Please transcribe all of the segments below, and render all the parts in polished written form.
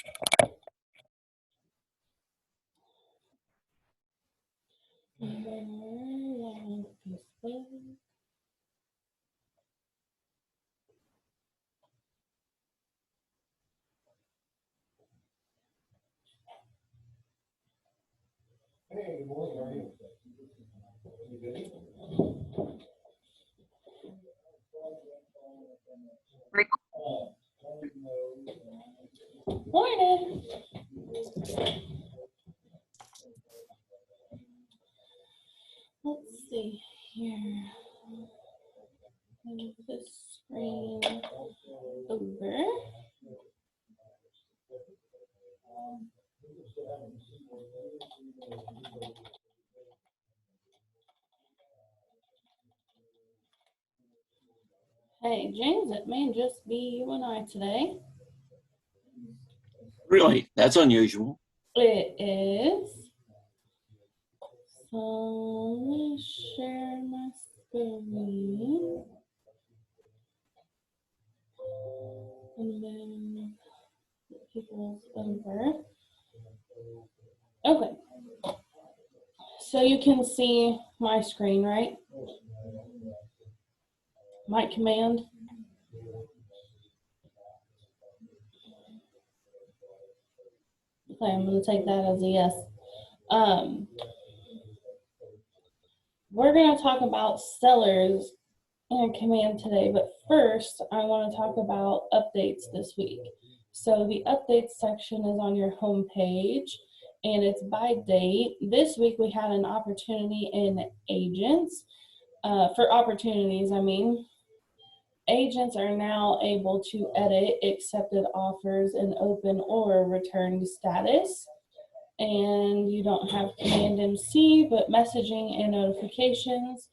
Hey, good morning. How are you? Morning. Let's see here. Move this screen over. Hey, James, it may just be you and I today. Really? That's unusual. It is. So I'm going to share my screen. And then people's over. Okay. So you can see my screen, right? My command. Okay, I'm going to take that as a yes. We're going to talk about sellers in command today, but first I want to talk about updates this week. So the updates section is on your home page and it's by date. This week we had an opportunity in agents. For opportunities, I mean, agents are now able to edit accepted offers in open or returned status. And you don't have Command MC, but messaging and notifications.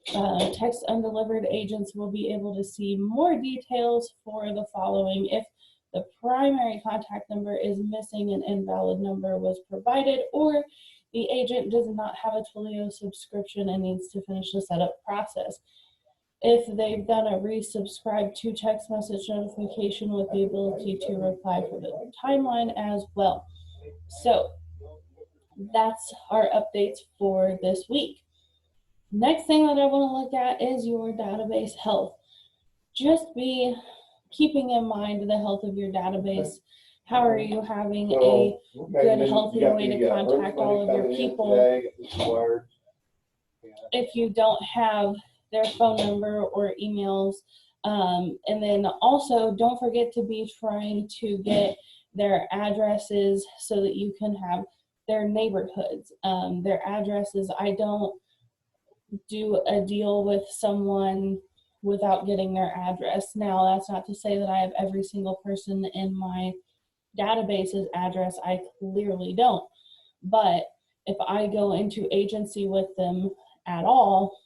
Text undelivered agents will be able to see more details for the following. If the primary contact number is missing, an invalid number was provided, or the agent does not have a Twilio subscription and needs to finish the setup process. If they've done a resubscribe to text message notification with the ability to reply for the timeline as well. So that's our updates for this week. Next thing that I want to look at is your database health. Just be keeping in mind the health of your database. How are you having a good, healthy way to contact all of your people? If you don't have their phone number or emails, and then also don't forget to be trying to get their addresses so that you can have their neighborhoods, their addresses. I don't do a deal with someone without getting their address. Now, that's not to say that I have every single person in my database's address. I clearly don't. But if I go into agency with them at all,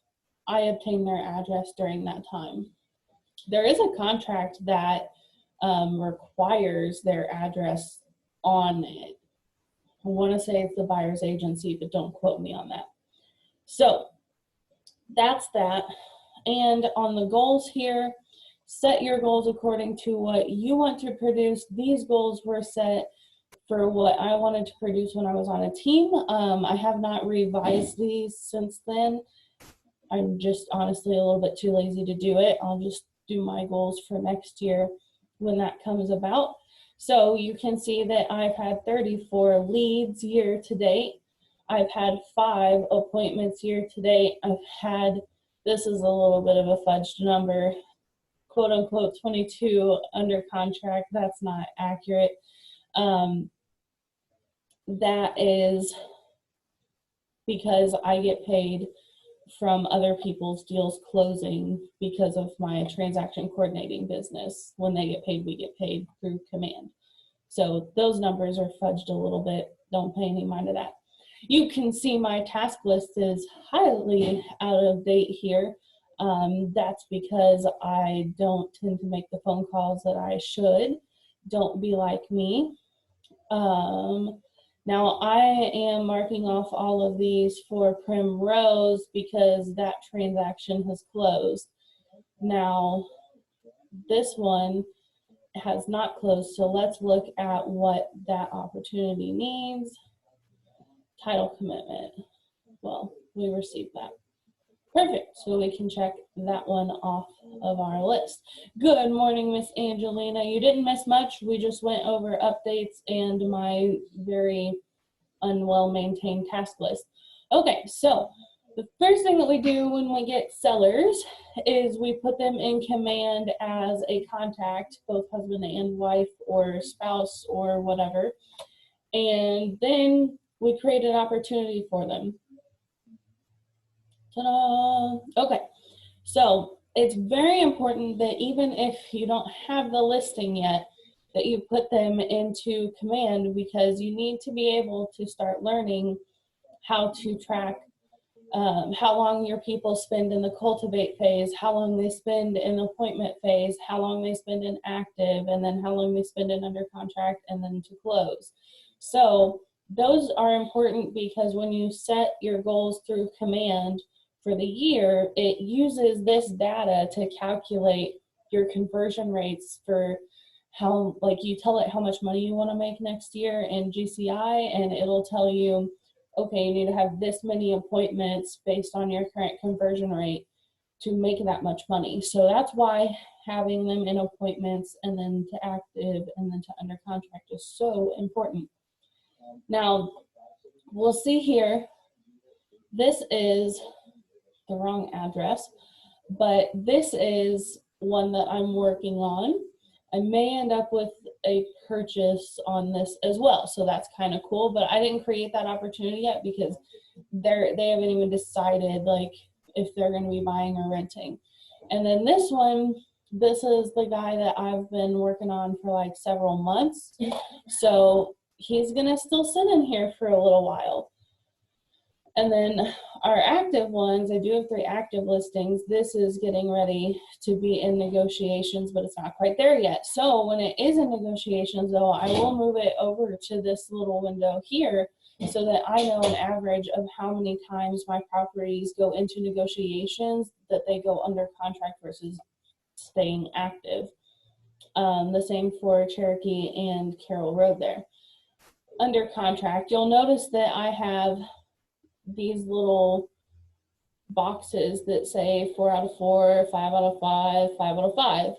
I obtain their address during that time. There is a contract that requires their address on it. I want to say it's the buyer's agency, but don't quote me on that. So that's that. And on the goals here, set your goals according to what you want to produce. These goals were set for what I wanted to produce when I was on a team. I have not revised these since then. I'm just honestly a little bit too lazy to do it. I'll just do my goals for next year when that comes about. So you can see that I've had 34 leads year to date. I've had 5 appointments year to date. I've had, this is a little bit of a fudged number, quote unquote 22 under contract. That's not accurate. That is because I get paid from other people's deals closing because of my transaction coordinating business. When they get paid, we get paid through command. So those numbers are fudged a little bit. Don't pay any mind to that. You can see my task list is highly out of date here. That's because I don't tend to make the phone calls that I should. Don't be like me. Now I am marking off all of these for Primrose because that transaction has closed. Now this one has not closed. So let's look at what that opportunity needs. Title commitment. Well, we received that. Perfect. So we can check that one off of our list. Good morning, Miss Angelina. You didn't miss much. We just went over updates and my very unwell maintained task list. Okay, so the first thing that we do when we get sellers is we put them in command as a contact, both husband and wife or spouse or whatever. And then we create an opportunity for them. Ta-da! Okay, so it's very important that even if you don't have the listing yet, that you put them into command, because you need to be able to start learning how to track how long your people spend in the cultivate phase, how long they spend in the appointment phase, how long they spend in active, and then how long they spend in under contract, and then to close. So those are important because when you set your goals through command for the year, it uses this data to calculate your conversion rates for how, like, you tell it how much money you want to make next year in GCI, and it'll tell you, okay, you need to have this many appointments based on your current conversion rate to make that much money. So that's why having them in appointments and then to active and then to under contract is so important. Now, we'll see here, this is the wrong address, but this is one that I'm working on. I may end up with a purchase on this as well, so that's kind of cool, but I didn't create that opportunity yet because they haven't even decided like if they're going to be buying or renting. And then this one, this is the guy that I've been working on for like several months, so he's going to still sit in here for a little while. And then our active ones, I do have 3 active listings. This is getting ready to be in negotiations, but it's not quite there yet. So when it is in negotiations, though, I will move it over to this little window here so that I know an average of how many times my properties go into negotiations that they go under contract versus staying active. The same for Cherokee and Carroll Road there. Under contract, you'll notice that I have these little boxes that say 4 out of 4, 5 out of 5, 5 out of 5.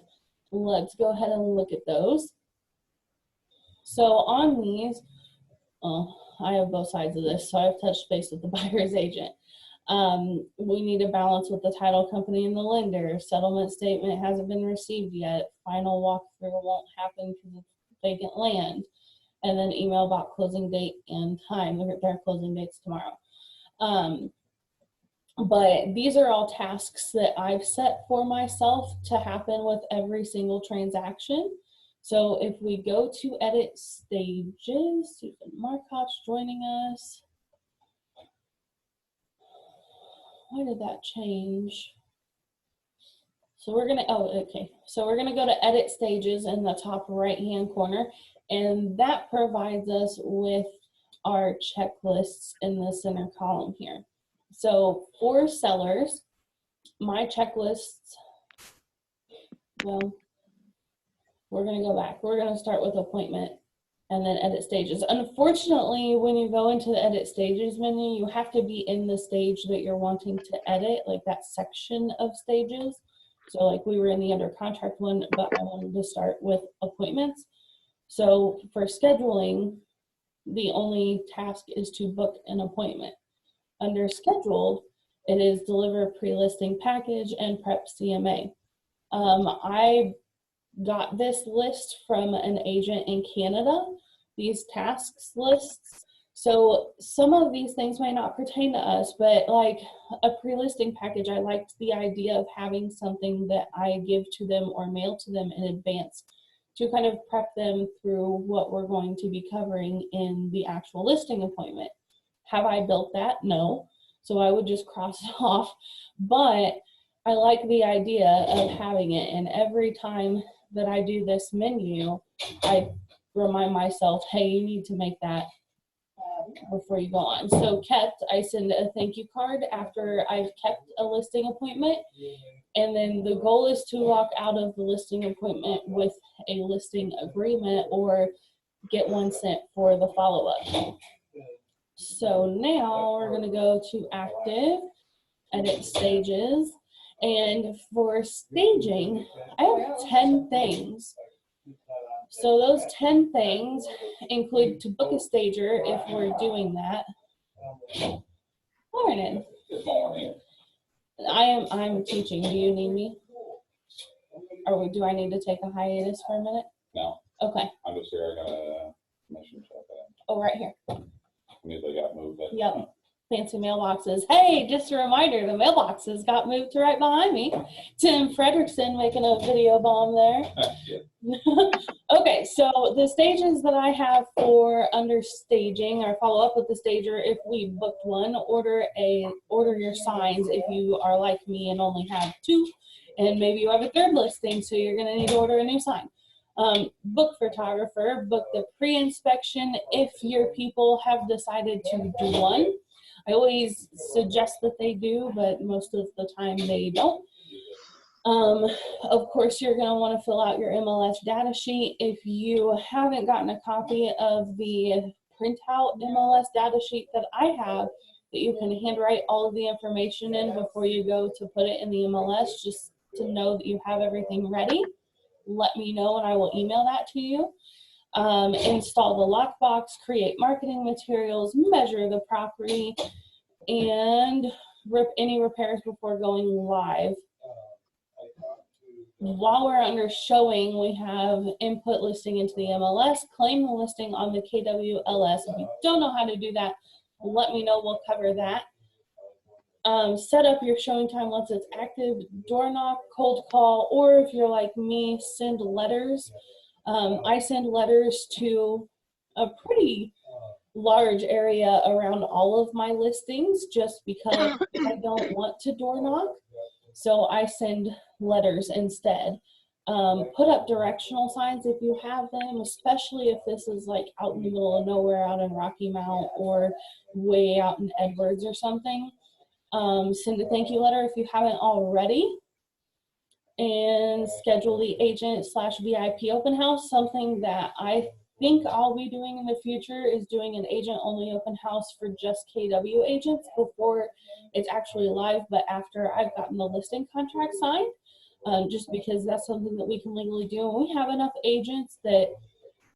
Let's go ahead and look at those. So on these, I have both sides of this, so I've touched base with the buyer's agent. We need a balance with the title company and the lender. Settlement statement hasn't been received yet. Final walkthrough won't happen because it's vacant land. And then email about closing date and time. Their closing date's tomorrow. But these are all tasks that I've set for myself to happen with every single transaction. So if we go to edit stages, Susan Markot's joining us. Why did that change? So we're gonna, So we're gonna go to edit stages in the top right-hand corner, and that provides us with our checklists in the center column here. So for sellers, my checklists, well, we're going to go back. We're going to start with appointment and then edit stages. Unfortunately, when you go into the edit stages menu, you have to be in the stage that you're wanting to edit, like that section of stages. So like we were in the under contract one, but I wanted to start with appointments. So for scheduling, the only task is to book an appointment. Under scheduled, it is deliver a pre-listing package and prep CMA. I got this list from an agent in Canada, these tasks lists. So some of these things may not pertain to us, but like a pre-listing package, I liked the idea of having something that I give to them or mail to them in advance to kind of prep them through what we're going to be covering in the actual listing appointment. Have I built that? No. So I would just cross it off. But I like the idea of having it. And every time that I do this menu, I remind myself, hey, you need to make that before you go on. So kept, I send a thank you card after I've kept a listing appointment. And then the goal is to walk out of the listing appointment with a listing agreement or get one sent for the follow-up. So now we're going to go to active, edit stages. And for staging, I have 10 things. So those 10 things include to book a stager if we're doing that. Morning. I'm teaching. Do you need me? Or do I need to take a hiatus for a minute? No. Okay. I'm just here. I got a mission check. Oh, right here. Immediately got moved. Yep. Fancy mailboxes. Hey, just a reminder, the mailboxes got moved to right behind me. Tim Frederickson making a video bomb there. Okay, so the stages that I have for under staging or follow up with the stager, if we booked one, order your signs if you are like me and only have 2, and maybe you have a 3rd listing, so you're gonna need to order a new sign. Book photographer, book the pre-inspection if your people have decided to do one. I always suggest that they do, but most of the time they don't. Of course, you're going to want to fill out your MLS data sheet. If you haven't gotten a copy of the printout MLS data sheet that I have, that you can handwrite all of the information in before you go to put it in the MLS, just to know that you have everything ready, let me know and I will email that to you. Install the lockbox, create marketing materials, measure the property, and rip any repairs before going live. While we're under showing, we have input listing into the MLS, claim the listing on the KWLS. If you don't know how to do that, let me know, we'll cover that. Set up your showing time once it's active, door knock, cold call, or if you're like me, send letters. I send letters to a pretty large area around all of my listings just because I don't want to door knock. So I send letters instead. Put up directional signs if you have them, especially if this is like out in the middle of nowhere out in Rocky Mount or way out in Edwards or something. Send a thank you letter if you haven't already. And schedule the agent/VIP open house. Something that I think I'll be doing in the future is doing an agent-only open house for just KW agents before it's actually live, but after I've gotten the listing contract signed, just because that's something that we can legally do. And we have enough agents that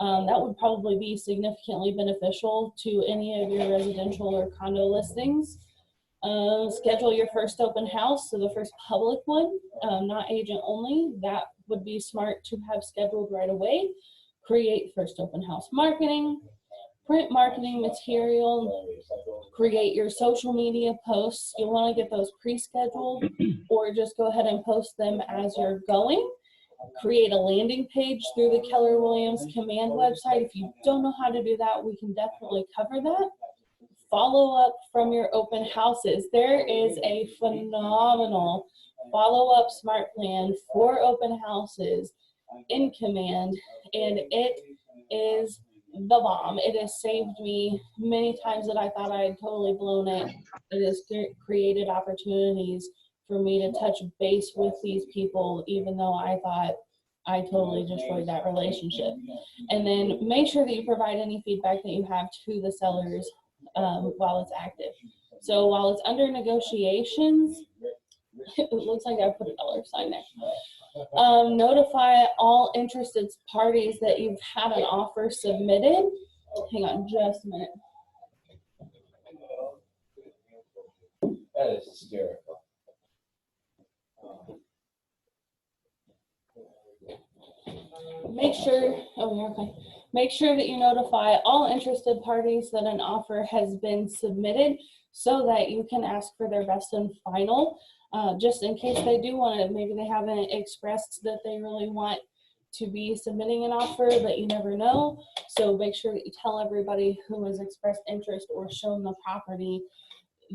that would probably be significantly beneficial to any of your residential or condo listings. Schedule your first open house, so the first public one, not agent only. That would be smart to have scheduled right away. Create first open house marketing, print marketing material, create your social media posts. You'll want to get those pre-scheduled or just go ahead and post them as you're going. Create a landing page through the Keller Williams Command website. If you don't know how to do that, we can definitely cover that. Follow up from your open houses. There is a phenomenal follow-up smart plan for open houses in Command, and it is the bomb. It has saved me many times that I thought I had totally blown it. It has created opportunities for me to touch base with these people, even though I thought I totally destroyed that relationship. And then make sure that you provide any feedback that you have to the sellers while it's active. So while it's under negotiations, it looks like I put a dollar sign there. Notify all interested parties that you've had an offer submitted. Hang on just a minute. That is hysterical. Make sure, okay. Make sure that you notify all interested parties that an offer has been submitted so that you can ask for their best and final. Just in case they do want it, maybe they haven't expressed that they really want to be submitting an offer, but you never know. So make sure that you tell everybody who has expressed interest or shown the property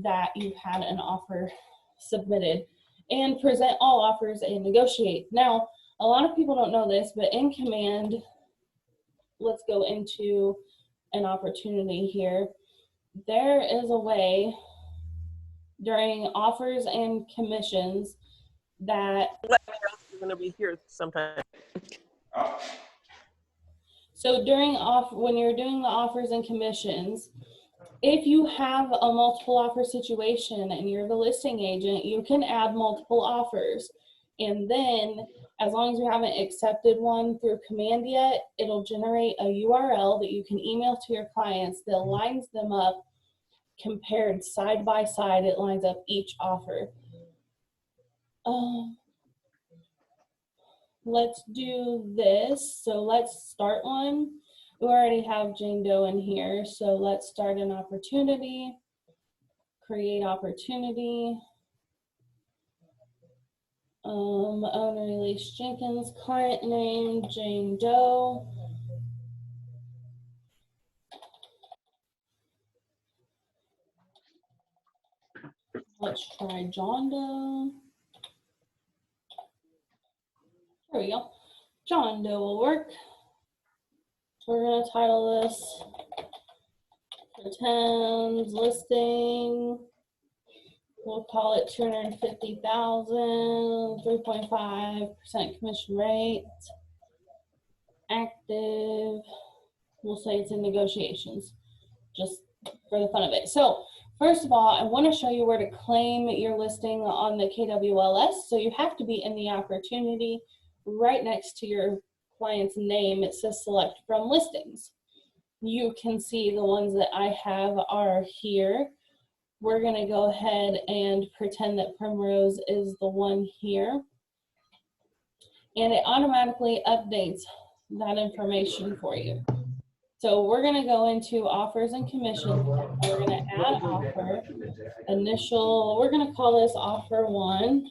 that you've had an offer submitted, and present all offers and negotiate. Now, a lot of people don't know this, but in Command, let's go into an opportunity here. there is a way during offers and commissions that, Let me know if you're going to be here sometime. so when you're doing the offers and commissions, if you have a multiple offer situation and you're the listing agent, you can add multiple offers. And then as long as you haven't accepted one through command yet, it'll generate a URL that you can email to your clients that lines them up compared side by side. It lines up each offer. Let's do this. So let's start one. We already have Jane Doe in here. So let's start an opportunity, create opportunity. Owner Elysse Jinkens, client name Jane Doe. Let's try John Doe. There we go. John Doe will work. So we're going to title this Pretend Listing. We'll call it 250,000, 3.5% commission rate. Active. We'll say it's in negotiations, just for the fun of it. So first of all, I want to show you where to claim your listing on the KWLS. So you have to be in the opportunity. Right next to your client's name, it says select from listings. You can see the ones that I have are here. We're going to go ahead and pretend that Primrose is the one here. And it automatically updates that information for you. So we're going to go into offers and commissions. We're going to add offer, initial, we're going to call this offer one.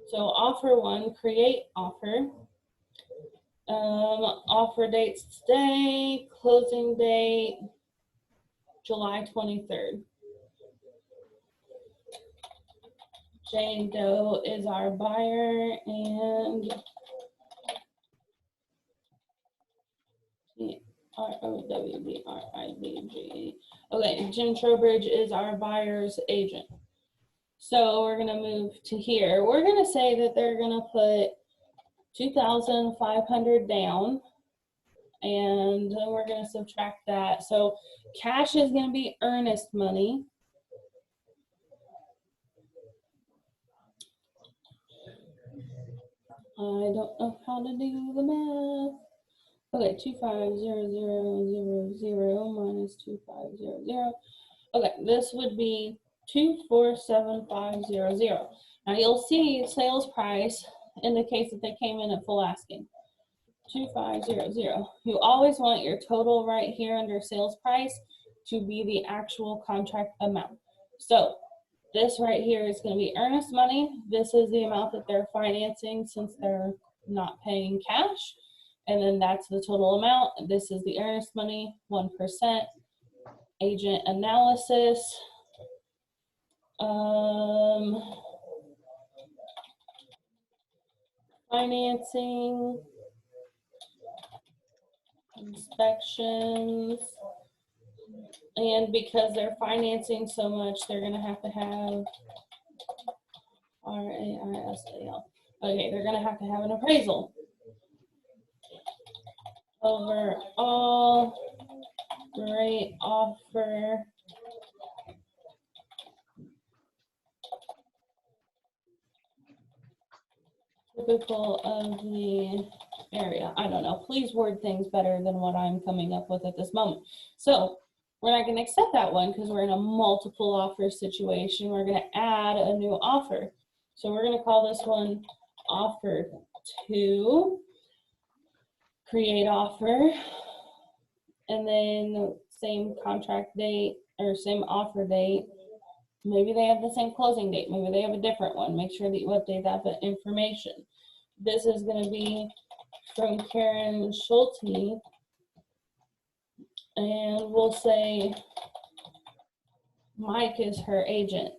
So offer one, create offer. Offer dates today, closing date, July 23rd. Jane Doe is our buyer, and ROWBRIBG. Okay, Jim Trowbridge is our buyer's agent. So we're gonna move to here. We're gonna say that they're gonna put 2,500 down, and then we're gonna subtract that. So cash is gonna be earnest money. I don't know how to do the math. Okay, 250000 minus 2500. Okay, this would be 247500. Now you'll see sales price indicates that they came in at full asking. 2500. You always want your total right here under sales price to be the actual contract amount. So this right here is going to be earnest money. This is the amount that they're financing since they're not paying cash. And then that's the total amount. This is the earnest money, 1%. Agent analysis. Financing. Inspections. And because they're financing so much, they're going to have RAISAL. Okay, they're going to have an appraisal. Overall, great offer. Typical of the area. I don't know. Please word things better than what I'm coming up with at this moment. So we're not going to accept that one because we're in a multiple offer situation. We're going to add a new offer. So we're going to call this one offer 2. Create offer, and then same contract date or same offer date. Maybe they have the same closing date. Maybe they have a different one. Make sure that you update that information. This is going to be from Karen Schulte, and we'll say Mike is her agent.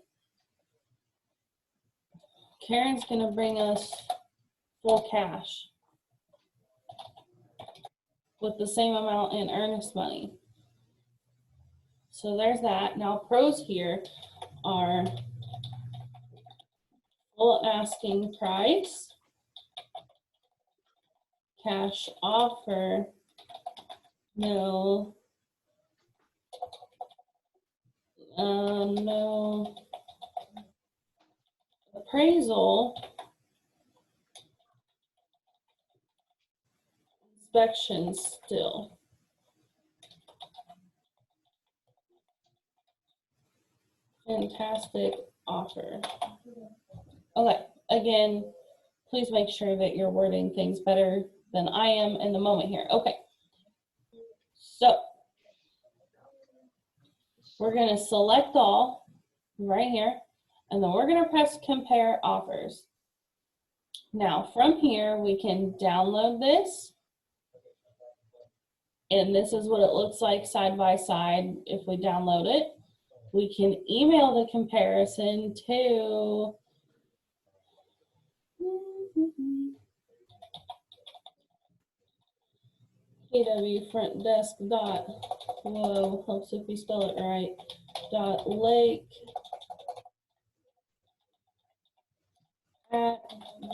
Karen's going to bring us full cash with the same amount in earnest money. So there's that. Now pros here are full asking price, cash offer, no appraisal, inspection still. Fantastic offer. Okay, again, please make sure that you're wording things better than I am in the moment here. Okay, so we're gonna select all right here, and then we're gonna press compare offers. Now from here, we can download this, and this is what it looks like side by side if we download it. We can email the comparison to pwfrontdesk dot, whoa, helps if we spell it right, dot lake at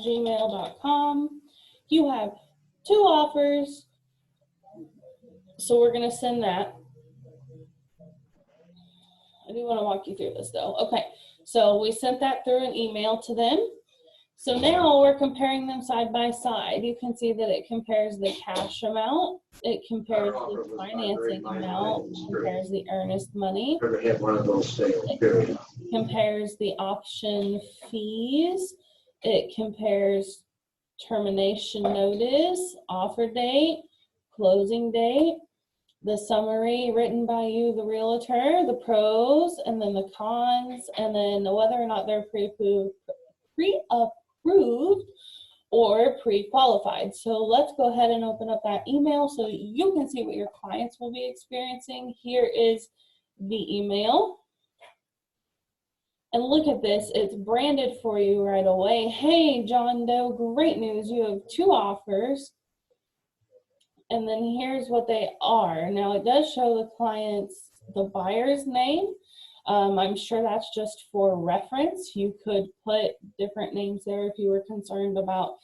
gmail.com. You have 2 offers, so we're going to send that. I do want to walk you through this though. Okay, so we sent that through an email to them. So now we're comparing them side by side. You can see that it compares the cash amount, it compares the financing amount, compares the earnest money, Ever had one of those sales, period. compares the option fees, it compares termination notice, offer date, closing date, the summary written by you, the realtor, the pros, and then the cons, and then whether or not they're pre-approved or pre-qualified. So let's go ahead and open up that email so you can see what your clients will be experiencing. Here is the email. And look at this, it's branded for you right away. Hey, John Doe, great news. You have 2 offers. And then here's what they are. Now it does show the client's, the buyer's name. I'm sure that's just for reference. You could put different names there if you were concerned about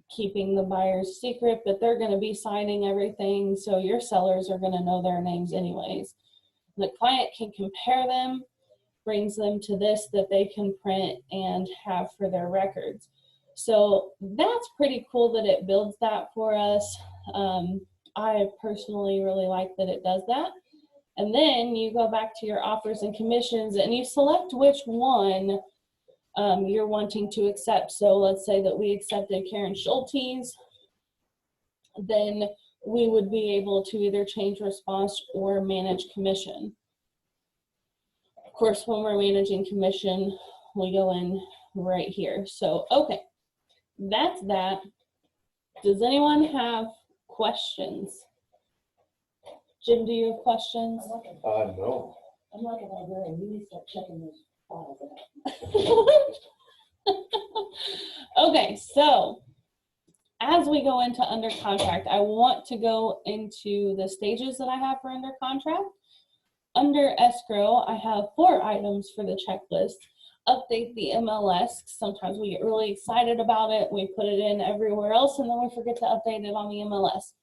keeping the buyer's secret, but they're going to be signing everything, so your sellers are going to know their names anyways. The client can compare them, brings them to this that they can print and have for their records. So that's pretty cool that it builds that for us. I personally really like that it does that. And then you go back to your offers and commissions and you select which one you're wanting to accept. So let's say that we accepted Karen Schulte's, then we would be able to either change response or manage commission. Of course, when we're managing commission, we go in right here. So, okay, that's that. Does anyone have questions? Jim, do you have questions? No. I'm like a librarian, you need to start checking those files out. Okay, so as we go into under contract, I want to go into the stages that I have for under contract. Under escrow, I have 4 items for the checklist. Update the MLS. Sometimes we get really excited about it. We put it in everywhere else and then we forget to update it on the MLS.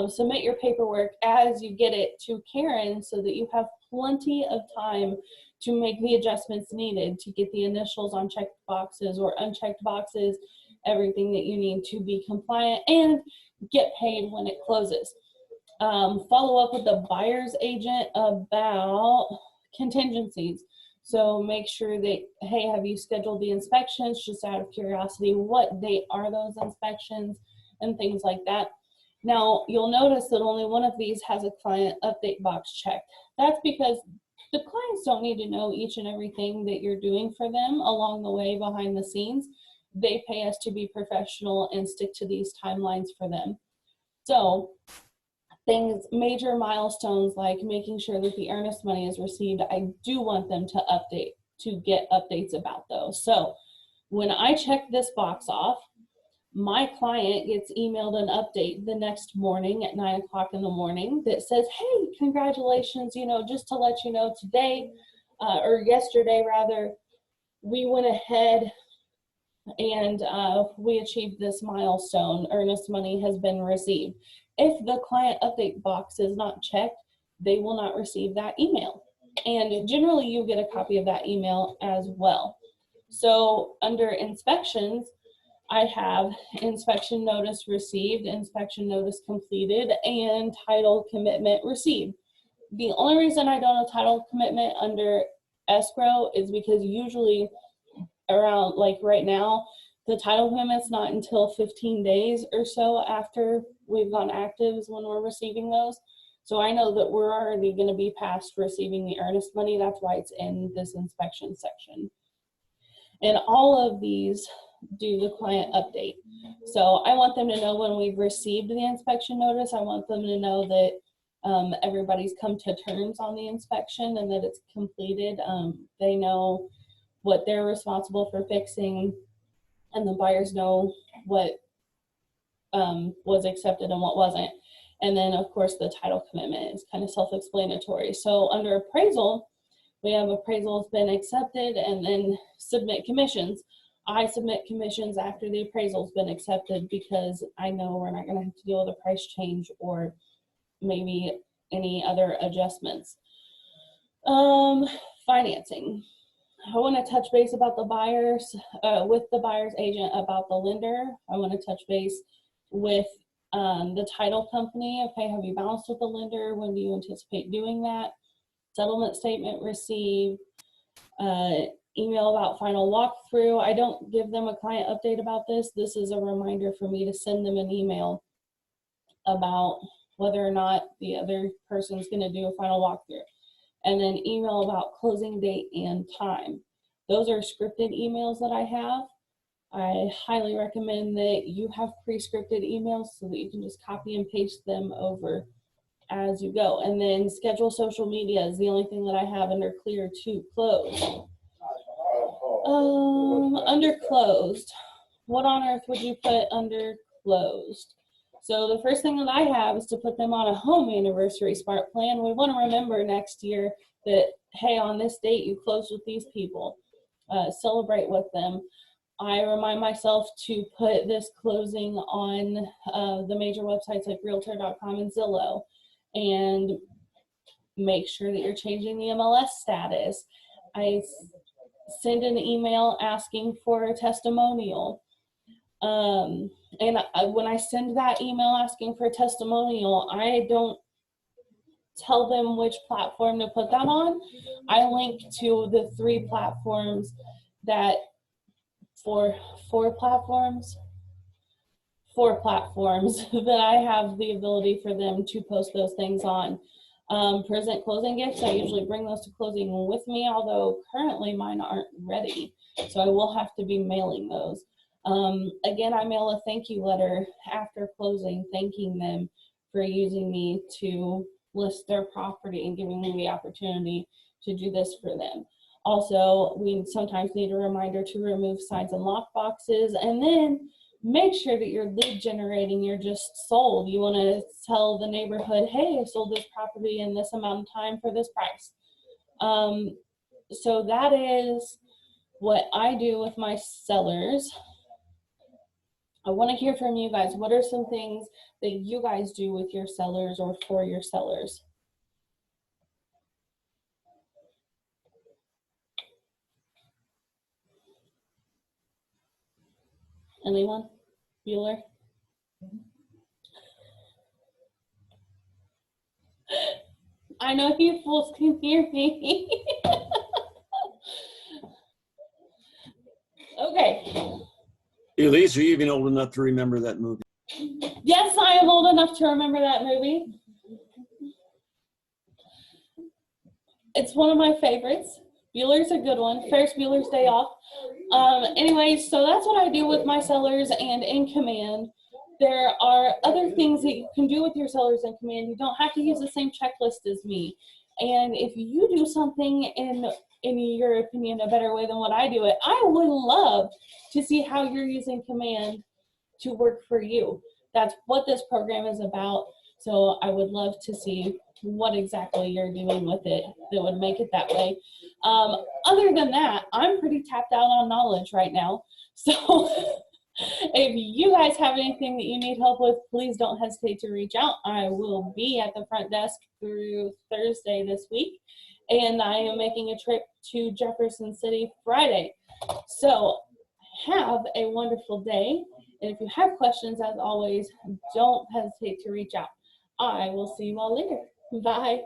Submit your paperwork as you get it to Karen so that you have plenty of time to make the adjustments needed to get the initials on checked boxes or unchecked boxes, everything that you need to be compliant and get paid when it closes. Follow up with the buyer's agent about contingencies. So make sure that, hey, have you scheduled the inspections? Just out of curiosity, what date are those inspections and things like that. Now, you'll notice that only one of these has a client update box checked. That's because the clients don't need to know each and everything that you're doing for them along the way behind the scenes. They pay us to be professional and stick to these timelines for them. So things, major milestones like making sure that the earnest money is received, I do want them to update, to get updates about those. So when I check this box off, My client gets emailed an update the next morning at 9 o'clock in the morning that says, hey, congratulations, you know, just to let you know today, or yesterday rather, we went ahead and we achieved this milestone. Earnest money has been received. If the client update box is not checked, they will not receive that email. And generally you get a copy of that email as well. So under inspections, I have inspection notice received, inspection notice completed, and title commitment received. The only reason I don't have title commitment under escrow is because usually around, like right now, the title commitment's not until 15 days or so after we've gone active is when we're receiving those. So I know that we're already going to be past receiving the earnest money. That's why it's in this inspection section. And all of these do the client update. So I want them to know when we've received the inspection notice. I want them to know that everybody's come to terms on the inspection and that it's completed. They know what they're responsible for fixing, and the buyers know what was accepted and what wasn't. And then of course the title commitment is kind of self-explanatory. So under appraisal, we have appraisal has been accepted, and then submit commissions. I submit commissions after the appraisal's been accepted because I know we're not going to have to deal with a price change or maybe any other adjustments. Financing. I want to touch base about the buyers, with the buyer's agent about the lender. I want to touch base with the title company. Okay, have you balanced with the lender? When do you anticipate doing that? Settlement statement received. Email about final walkthrough. I don't give them a client update about this. This is a reminder for me to send them an email about whether or not the other person's going to do a final walkthrough. And then email about closing date and time. Those are scripted emails that I have. I highly recommend that you have pre-scripted emails so that you can just copy and paste them over as you go. And then schedule social media is the only thing that I have under clear to close. Under closed, what on earth would you put under closed? So the first thing that I have is to put them on a home anniversary smart plan. We want to remember next year that, hey, on this date you closed with these people. Celebrate with them. I remind myself to put this closing on the major websites like realtor.com and Zillow, and make sure that you're changing the MLS status. I send an email asking for a testimonial. And when I send that email asking for a testimonial, I don't tell them which platform to put that on. I link to the 3 platforms that, four platforms that I have the ability for them to post those things on. Present closing gifts, I usually bring those to closing with me, although currently mine aren't ready, so I will have to be mailing those. Again, I mail a thank you letter after closing, thanking them for using me to list their property and giving me the opportunity to do this for them. Also, we sometimes need a reminder to remove signs and lock boxes, and then make sure that you're lead generating. You're just sold. You want to tell the neighborhood, hey, I sold this property in this amount of time for this price. So that is what I do with my sellers. I want to hear from you guys. What are some things that you guys do with your sellers or for your sellers? Anyone? Bueller? I know you fools can hear me. Okay. Elysse, are you even old enough to remember that movie? Yes, I am old enough to remember that movie. It's one of my favorites. Bueller's a good one. Ferris Bueller's Day Off. Anyway, so that's what I do with my sellers and in command. There are other things that you can do with your sellers in command. You don't have to use the same checklist as me. And if you do something in your opinion a better way than what I do it, I would love to see how you're using command to work for you. That's what this program is about. So I would love to see what exactly you're doing with it that would make it that way. Other than that, I'm pretty tapped out on knowledge right now. So if you guys have anything that you need help with, please don't hesitate to reach out. I will be at the front desk through Thursday this week, and I am making a trip to Jefferson City Friday. So have a wonderful day. And if you have questions, as always, don't hesitate to reach out. I will see you all later. Bye.